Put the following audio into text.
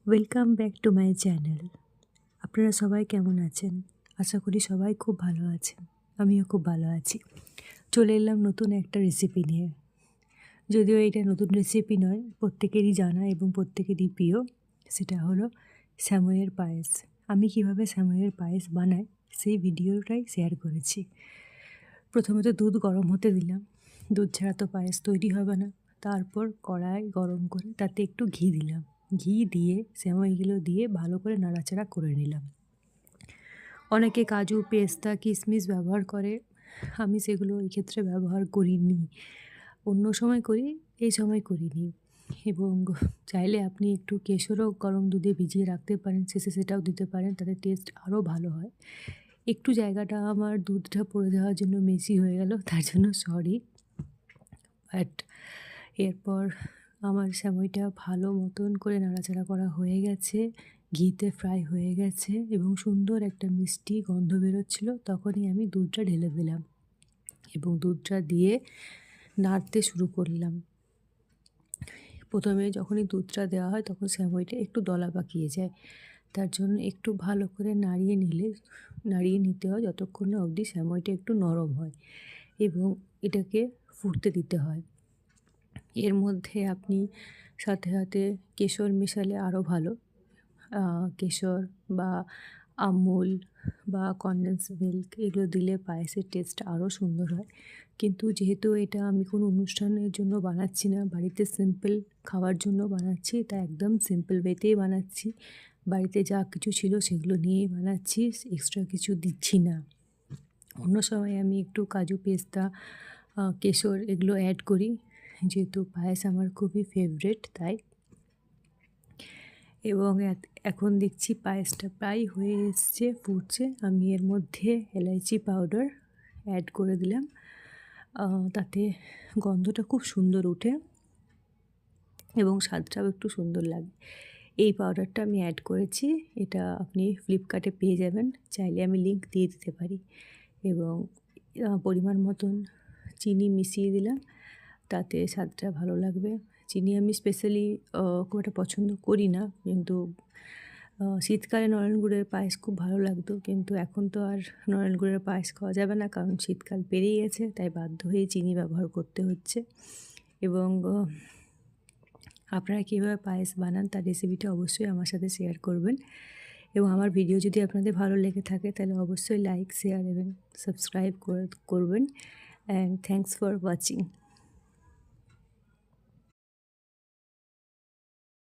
Welcome back to my channel. আপনারা সবাই কেমন আছেন? আশা করি সবাই খুব ভালো আছেন। আমিও খুব ভালো আছি। চলে এলাম নতুন একটা রেসিপি নিয়ে। যদিও এটা নতুন রেসিপি নয়, প্রত্যেকেরই জানা এবং প্রত্যেকেরই প্রিয়। সেটা হলো স্যামইয়ের পায়েস। আমি কিভাবে স্যামইয়ের পায়েস বানাই সেই ভিডিওটাই শেয়ার করেছি। প্রথমে তো দুধ গরম হতে দিলাম। দুধ ছাড়া তো পায়েস তৈরি হবে না। তারপর কড়াই গরম করে তাতে একটু ঘি দিলাম। ঘি দিয়ে সেমাইগুলো দিয়ে ভালো করে নাড়াচাড়া করে নিলাম। অনেকে কাজু, পেস্তা, কিশমিশ ব্যবহার করে। আমি সেগুলো এই ক্ষেত্রে ব্যবহার করিনি। অন্য সময় করি, এই সময় করিনি। এবং চাইলে আপনি একটু কেশরও গরম দুধে ভিজিয়ে রাখতে পারেন, শেষে সেটাও দিতে পারেন, তাতে টেস্ট আরও ভালো হয়। একটু জায়গাটা আমার দুধটা পড়ে যাওয়ার জন্য মেসি হয়ে গেল, তার জন্য সরি। বাট এরপর আমার সেমাইটা ভালো মতন করে নাড়াচাড়া করা হয়ে গেছে, ঘিতে ফ্রাই হয়ে গেছে এবং সুন্দর একটা মিষ্টি গন্ধ বেরোচ্ছিল। তখনই আমি দুধটা ঢেলে দিলাম এবং দুধটা দিয়ে নাড়তে শুরু করলাম। প্রথমে যখনই দুধটা দেওয়া হয় তখন সেমাইটা একটু দলা পাকিয়ে যায়। তার জন্য একটু ভালো করে নাড়িয়ে নিতে হয় যতক্ষণ না অবধি সেমাইটা একটু নরম হয় এবং এটাকে ফুটতে দিতে হয়। এর মধ্যে আপনি সাথে সাথে কেশর মেশালে আরও ভালো। কেশর বা আমুল বা কনডেন্স মিল্ক এগুলো দিলে পায়েসের টেস্টটা আরও সুন্দর হয়। কিন্তু যেহেতু এটা আমি কোনো অনুষ্ঠানের জন্য বানাচ্ছি না, বাড়িতে সিম্পল খাওয়ার জন্য বানাচ্ছি, তাই একদম সিম্পল ওয়েতেই বানাচ্ছি। বাড়িতে যা কিছু ছিল সেগুলো নিয়েই বানাচ্ছি, এক্সট্রা কিছু দিচ্ছি না। অন্য সময় আমি একটু কাজু, পেস্তা, কেশর এগুলো অ্যাড করি, যেহেতু পায়েস আমার খুবই ফেভারিট তাই। এবং এখন দেখছি পায়েসটা প্রায় হয়ে এসছে, ফুটছে। আমি এর মধ্যে এলাইচি পাউডার অ্যাড করে দিলাম। তাতে গন্ধটা খুব সুন্দর ওঠে এবং স্বাদটাও একটু সুন্দর লাগে। এই পাউডারটা আমি অ্যাড করেছি। এটা আপনি ফ্লিপকার্টে পেয়ে যাবেন, চাইলে আমি লিংক দিয়ে দিতে পারি। এবং পরিমাণ মতন চিনি মিশিয়ে দিলাম, তাতে স্বাদটা ভালো লাগবে। চিনি আমি স্পেশালি খুব একটা পছন্দ করি না, কিন্তু শীতকালে নলেন গুড়ের পায়েস খুব ভালো লাগতো, কিন্তু এখন তো আর নলেন গুড়ের পায়েস খাওয়া যাবে না, কারণ শীতকাল পেরিয়ে গেছে, তাই বাধ্য হয়ে চিনি ব্যবহার করতে হচ্ছে। এবং আপনারা কীভাবে পায়েস বানান তার রেসিপিটা অবশ্যই আমার সাথে শেয়ার করবেন। এবং আমার ভিডিও যদি আপনাদের ভালো লেগে থাকে তাহলে অবশ্যই লাইক, শেয়ার এবং সাবস্ক্রাইব করবেন। And thanks for watching.